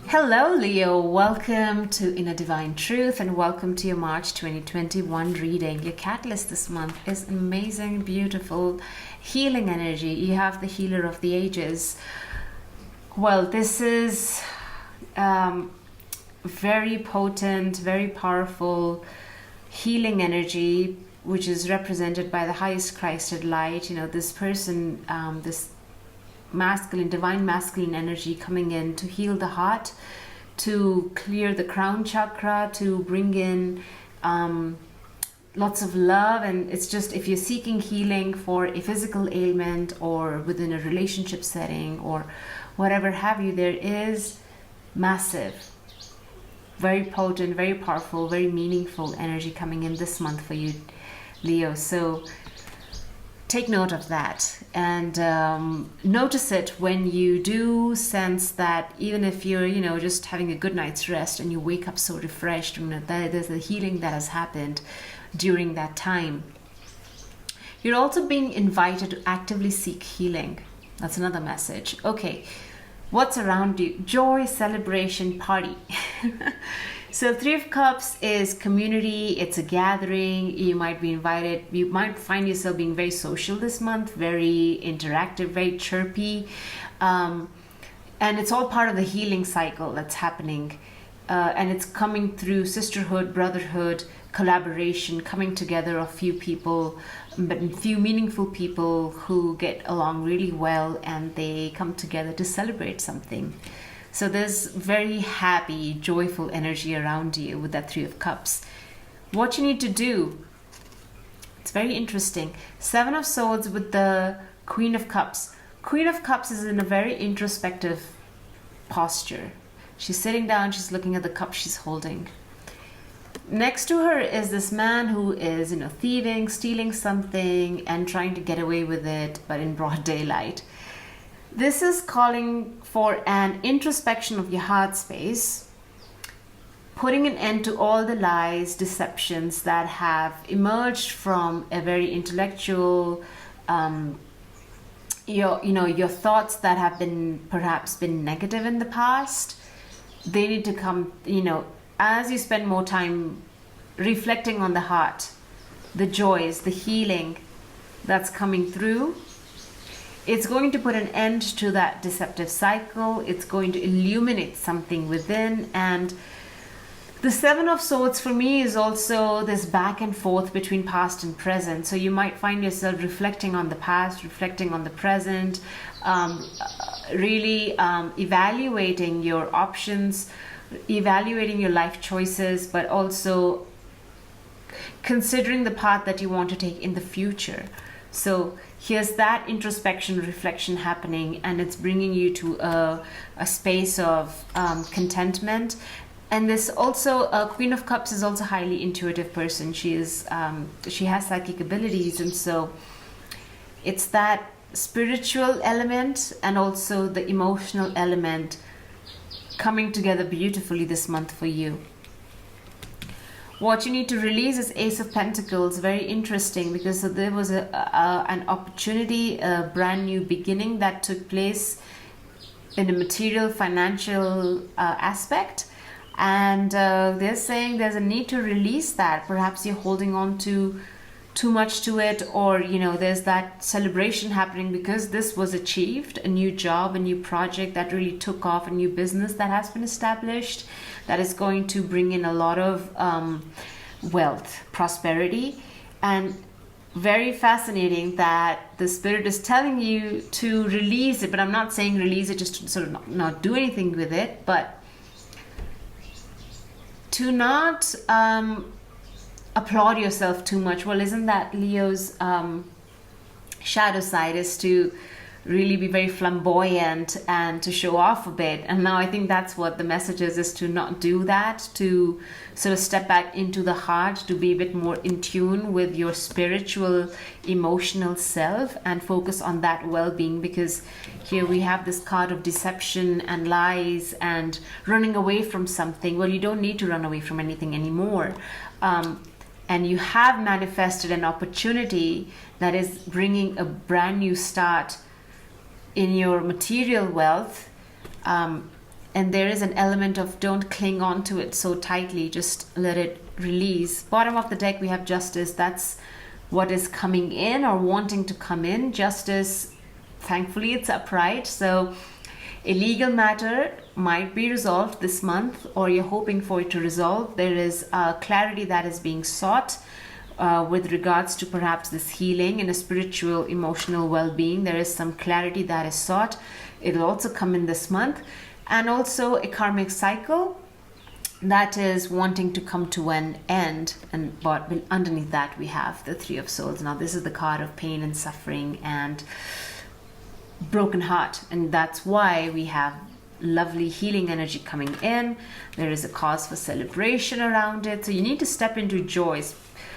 Hello Leo, welcome to Inner Divine Truth and welcome to your March 2021 reading. Your catalyst this month is amazing, beautiful, healing energy. You have the healer of the ages. Well, this is very potent, very powerful healing energy, which is represented by the highest Christed light. You know, this person, this masculine, divine masculine energy coming in to heal the heart, to clear the crown chakra, to bring in lots of love. And it's just, if you're seeking healing for a physical ailment or within a relationship setting or whatever have you, there is massive, very potent, very powerful, very meaningful energy coming in this month for you, Leo. So take note of that and notice it when you do sense that, even if you're, you know, just having a good night's rest and you wake up so refreshed, and that there's a healing that has happened during that time. You're also being invited to actively seek healing. That's another message. Okay, what's around you? Joy, celebration, party. So Three of Cups is community, it's a gathering, you might be invited, you might find yourself being very social this month, very interactive, very chirpy, and it's all part of the healing cycle that's happening, and it's coming through sisterhood, brotherhood, collaboration, coming together of few people, but few meaningful people who get along really well and they come together to celebrate something. So there's very happy, joyful energy around you with that Three of Cups. What you need to do, it's very interesting. Seven of Swords with the Queen of Cups. Queen of Cups is in a very introspective posture. She's sitting down, she's looking at the cup she's holding. Next to her is this man who is, you know, thieving, stealing something and trying to get away with it, but in broad daylight. This is calling for an introspection of your heart space, putting an end to all the lies, deceptions that have emerged from a very intellectual, your thoughts that have been perhaps been negative in the past. They need to come, you know, as you spend more time reflecting on the heart, the joys, the healing that's coming through. It's going to put an end to that deceptive cycle. It's going to illuminate something within. And the Seven of Swords for me is also this back and forth between past and present. So you might find yourself reflecting on the past, reflecting on the present, really evaluating your options, evaluating your life choices, but also considering the path that you want to take in the future. So here's that introspection, reflection happening, and it's bringing you to a space of contentment. And this also, Queen of Cups is also a highly intuitive person. She has psychic abilities, and so it's that spiritual element and also the emotional element coming together beautifully this month for you. What you need to release is Ace of Pentacles. Very interesting, because there was an opportunity, a brand new beginning that took place in a material, financial aspect. And they're saying there's a need to release that. Perhaps you're holding on to too much to it, or, you know, there's that celebration happening because this was achieved, a new job, a new project that really took off, a new business that has been established, that is going to bring in a lot of wealth, prosperity. And very fascinating that the spirit is telling you to release it, but I'm not saying release it just to sort of not do anything with it, but to not applaud yourself too much. Well, isn't that Leo's shadow side, is to really be very flamboyant and to show off a bit. And now I think that's what the message is to not do that, to sort of step back into the heart, to be a bit more in tune with your spiritual, emotional self and focus on that well-being. Because here we have this card of deception and lies and running away from something. Well, you don't need to run away from anything anymore. And you have manifested an opportunity that is bringing a brand new start in your material wealth, and And there is an element of don't cling on to it so tightly, just let it release. Bottom of the deck, we have Justice. That's what is coming in or wanting to come in. Justice, thankfully, it's upright. So a legal matter might be resolved this month, or you're hoping for it to resolve. There is clarity that is being sought with regards to perhaps this healing and a spiritual, emotional well-being. There is some clarity that is sought. It'll also come in this month. And also a karmic cycle that is wanting to come to an end. And but underneath that, we have the Three of Swords. Now, this is the card of pain and suffering and broken heart, and that's why we have lovely healing energy coming in. There is a cause for celebration around it, so you need to step into joy,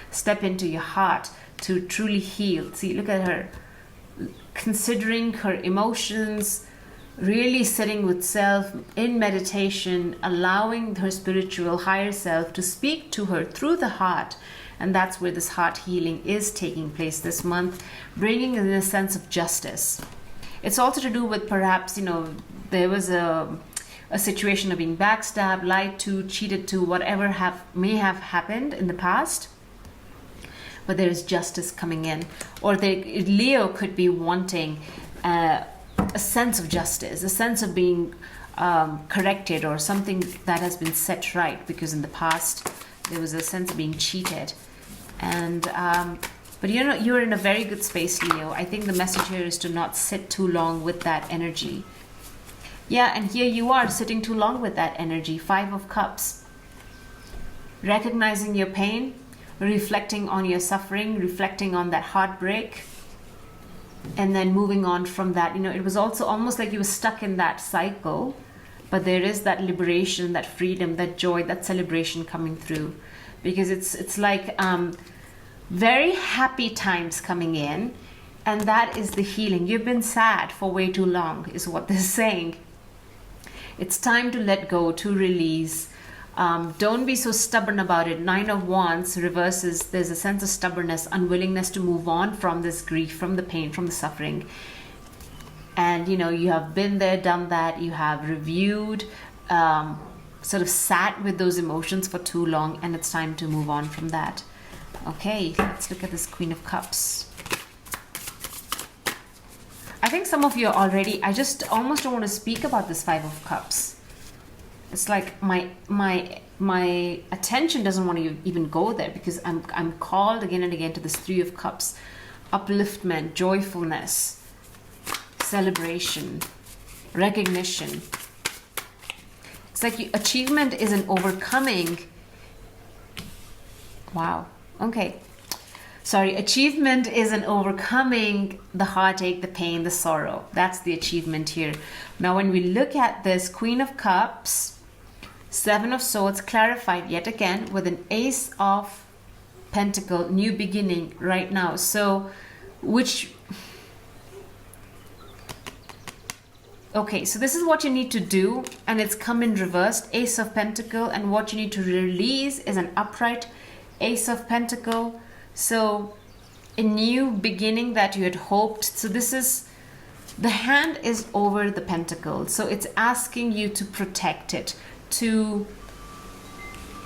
step into your heart to truly heal. See, look at her considering her emotions, really sitting with self in meditation, allowing her spiritual higher self to speak to her through the heart. And that's where this heart healing is taking place this month, bringing in a sense of justice. It's also to do with perhaps, there was a situation of being backstabbed, lied to, cheated to, whatever may have happened in the past. But there is justice coming in. Or Leo could be wanting a sense of justice, a sense of being corrected, or something that has been set right, because in the past there was a sense of being cheated. And but you're in a very good space, Leo. I think the message here is to not sit too long with that energy. Yeah, and here you are sitting too long with that energy. Five of Cups. Recognizing your pain, reflecting on your suffering, reflecting on that heartbreak, and then moving on from that. It was also almost like you were stuck in that cycle, but there is that liberation, that freedom, that joy, that celebration coming through. Because it's like very happy times coming in, and that is the healing. You've been sad for way too long, is what they're saying. It's time to let go, to release. Don't be so stubborn about it. Nine of Wands reverses. There's a sense of stubbornness, unwillingness to move on from this grief, from the pain, from the suffering. And you have been there, done that. You have reviewed, sort of sat with those emotions for too long, and it's time to move on from that. Okay, let's look at this Queen of Cups. I think some of you are already, I just almost don't want to speak about this Five of Cups. It's like my attention doesn't want to even go there, because I'm called again and again to this Three of Cups. Upliftment, joyfulness, celebration, recognition. It's like achievement is an overcoming. Wow. Okay. Sorry, achievement is an overcoming the heartache, the pain, the sorrow. That's the achievement here. Now, when we look at this Queen of Cups, Seven of Swords clarified yet again with an Ace of Pentacles, new beginning right now. So, okay, so this is what you need to do, and it's come in reversed, Ace of Pentacles, and what you need to release is an upright Ace of Pentacles. So a new beginning that you had hoped. So this is, the hand is over the Pentacles, so it's asking you to protect it, to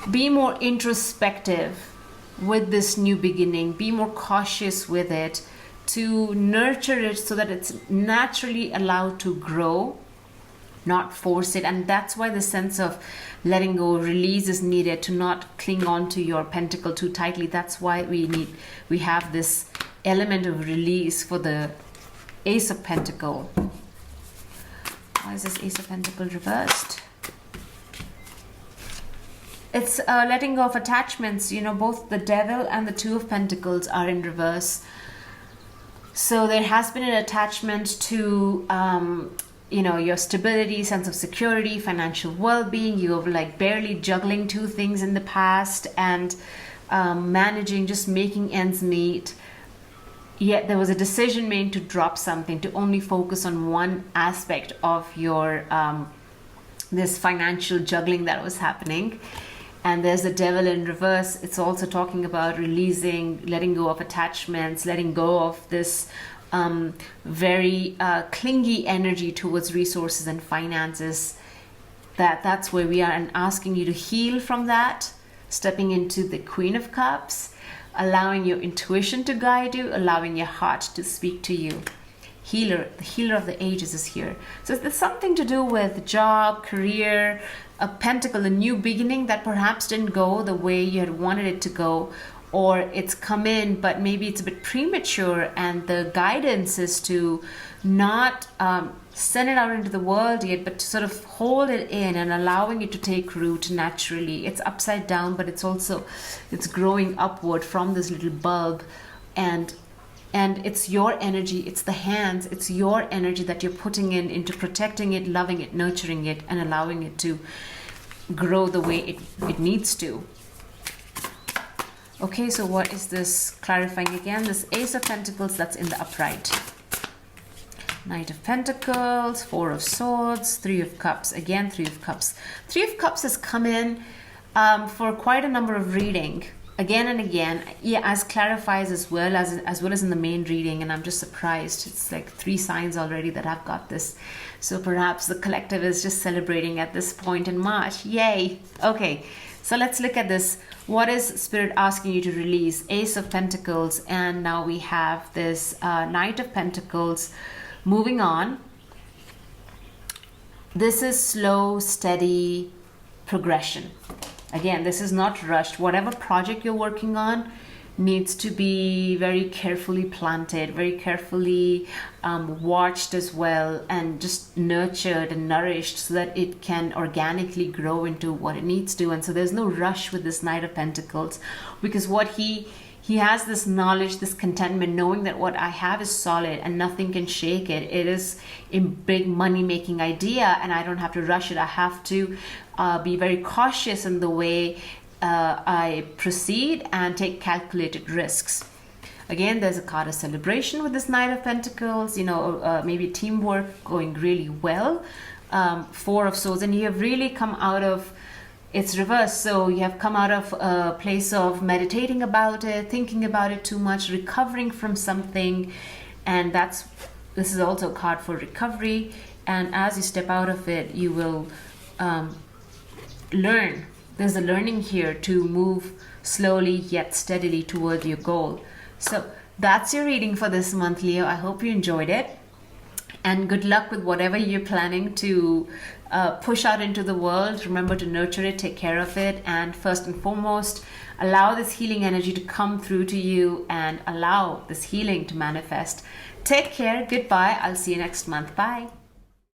be more introspective with this new beginning, be more cautious with it, to nurture it so that it's naturally allowed to grow, not force it. And that's why the sense of letting go, release is needed, to not cling on to your pentacle too tightly. That's why we have this element of release for the Ace of Pentacles. Why is this Ace of Pentacles reversed? It's letting go of attachments. Both the Devil and the Two of Pentacles are in reverse. So there has been an attachment to your stability, sense of security, financial well-being. You have like barely juggling two things in the past, and managing, just making ends meet. Yet there was a decision made to drop something, to only focus on one aspect of your this financial juggling that was happening. And there's the Devil in reverse. It's also talking about releasing, letting go of attachments, letting go of this very clingy energy towards resources and finances, that's where we are, and asking you to heal from that, stepping into the Queen of Cups, allowing your intuition to guide you, allowing your heart to speak to you. Healer, the healer of the ages is here. So there's something to do with job, career, a pentacle, a new beginning that perhaps didn't go the way you had wanted it to go, or it's come in, but maybe it's a bit premature, and the guidance is to not send it out into the world yet, but to sort of hold it in and allowing it to take root naturally. It's upside down, but it's also, it's growing upward from this little bulb, and it's your energy, it's the hands, it's your energy that you're putting into protecting it, loving it, nurturing it, and allowing it to grow the way it needs to. Okay, so what is this clarifying again? This Ace of Pentacles, that's in the upright. Knight of Pentacles, Four of Swords, Three of Cups. Again, Three of Cups. Three of Cups has come in for quite a number of reading. Again and again, yeah, as clarifies as well as in the main reading, and I'm just surprised. It's like 3 signs already that I've got this. So perhaps the collective is just celebrating at this point in March. Yay! Okay, so let's look at this. What is Spirit asking you to release? Ace of Pentacles, and now we have this Knight of Pentacles. Moving on. This is slow, steady progression. Again, this is not rushed. Whatever project you're working on needs to be very carefully planted, very carefully watched as well, and just nurtured and nourished so that it can organically grow into what it needs to. And so there's no rush with this Knight of Pentacles, because what he has this knowledge, this contentment, knowing that what I have is solid and nothing can shake it. It is a big money-making idea, and I don't have to rush it. I have to be very cautious in the way I proceed and take calculated risks. Again, there's a card of celebration with this Knight of Pentacles, maybe teamwork going really well. Four of Swords, and you have really come out of, it's reversed, so you have come out of a place of meditating about it, thinking about it too much, recovering from something, and this is also a card for recovery. And as you step out of it, you will learn. There's a learning here to move slowly yet steadily toward your goal. So that's your reading for this month, Leo. I hope you enjoyed it, and good luck with whatever you're planning to push out into the world. Remember to nurture it, take care of it, and first and foremost, allow this healing energy to come through to you and allow this healing to manifest. Take care. Goodbye. I'll see you next month. Bye.